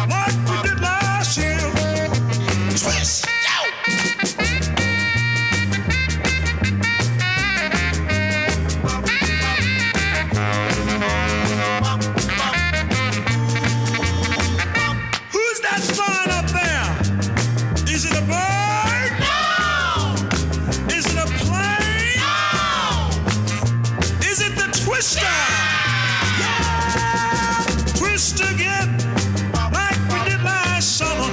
like we did last year. Twist, who's that flying up there? Is it a bird? No. Is it a plane? No. Is it the twister? Yeah. Twist again, like we did last summer.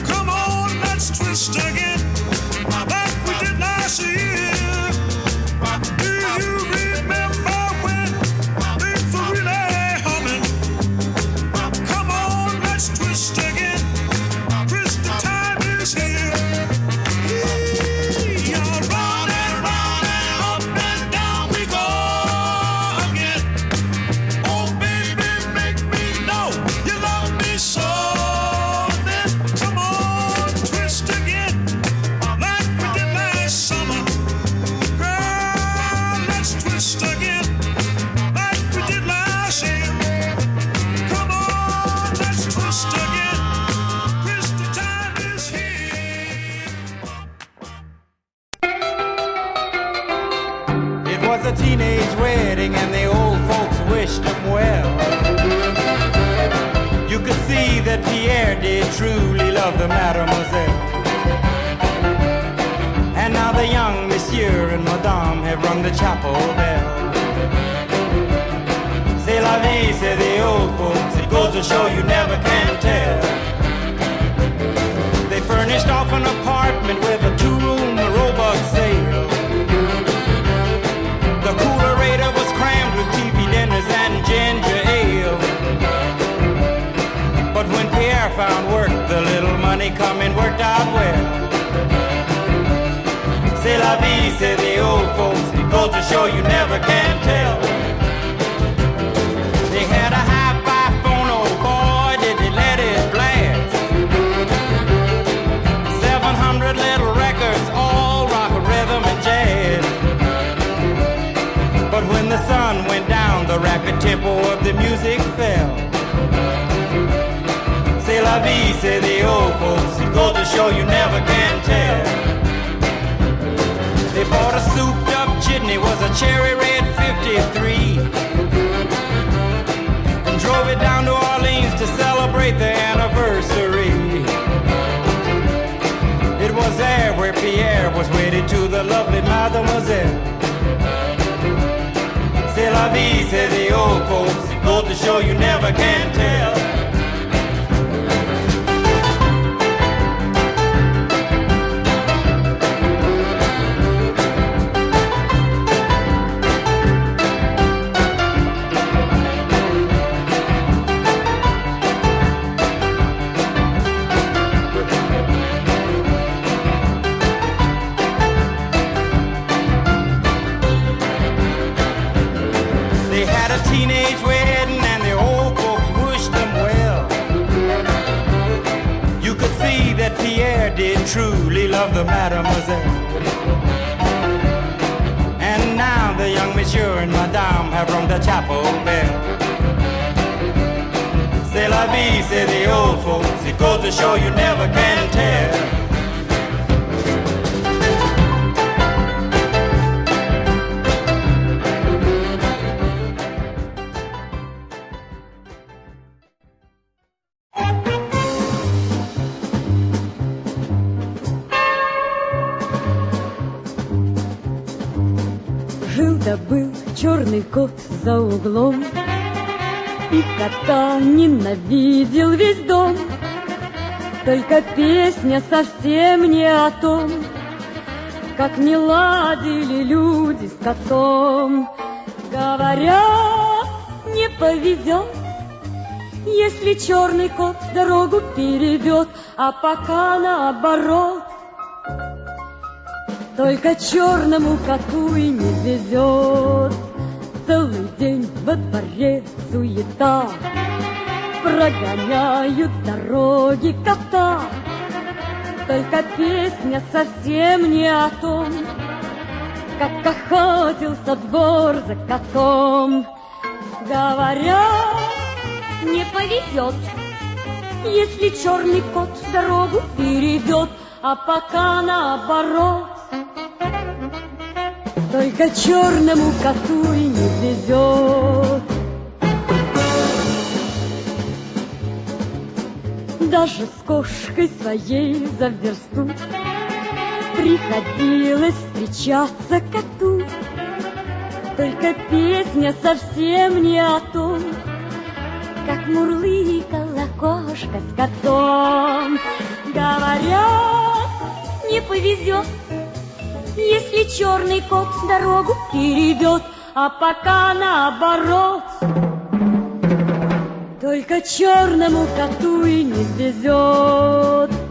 Come on, let's twist again, like we did last year. Do you remember when things were really humming? Come on, let's twist again. Twist, the time is here. You're running, running, up and down we go again. Oh, baby, make me know you love me so. Then come on, twist again, like we did last summer. Girl, let's twist again, like we did last year. Come on, let's twist again. Twist, the time is here. It was a teenage wedding and the old folks wished him well. You could see that Pierre did truly love the mademoiselle. And now the young monsieur and madame have rung the chapel bell. C'est la vie, say the old folks, it goes to show you never can tell. They furnished off an apartment with a two-room robot sale. The coolerator was crammed with TV dinners and ginger ale. But when Pierre found work, the little money coming worked out well. C'est la vie, say the old folks, it goes to show you never can tell. They had a hi-fi phone, oh boy, did they let it blast. 700 little records, all rock, rhythm, and jazz. But when the sun went down, the rapid tempo of the music fell. C'est la vie, say the old folks, it goes to show you never can tell. They bought a souped-up jitney, was a cherry red 53, and drove it down to Orleans to celebrate the anniversary. It was there where Pierre was wedded to the lovely mademoiselle. C'est la vie, say the old folks, it goes to show you never can tell. They had a teenage wedding and the old folks wished them well. You could see that Pierre did truly love the mademoiselle. And now the young monsieur and madame have rung the chapel bell. C'est la vie, say the old folks, it goes to show you never can tell. Жил-да был черный кот за углом, и кота ненавидел весь дом. Только песня совсем не о том, как не ладили люди с котом. Говорят, не повезет, если черный кот дорогу перейдет, а пока наоборот. Только черному коту и не везет. Целый день во дворе суета, прогоняют дороги кота. Только песня совсем не о том, как охотился двор за котом. Говорят, не повезет, если черный кот дорогу перейдет, а пока наоборот. Только черному коту и не везет. Даже с кошкой своей за версту приходилось встречаться коту. Только песня совсем не о том, как мурлыкала кошка с котом. Говорят, не повезет, если черный кот дорогу перейдет, а пока наоборот. Только черному коту и не везет.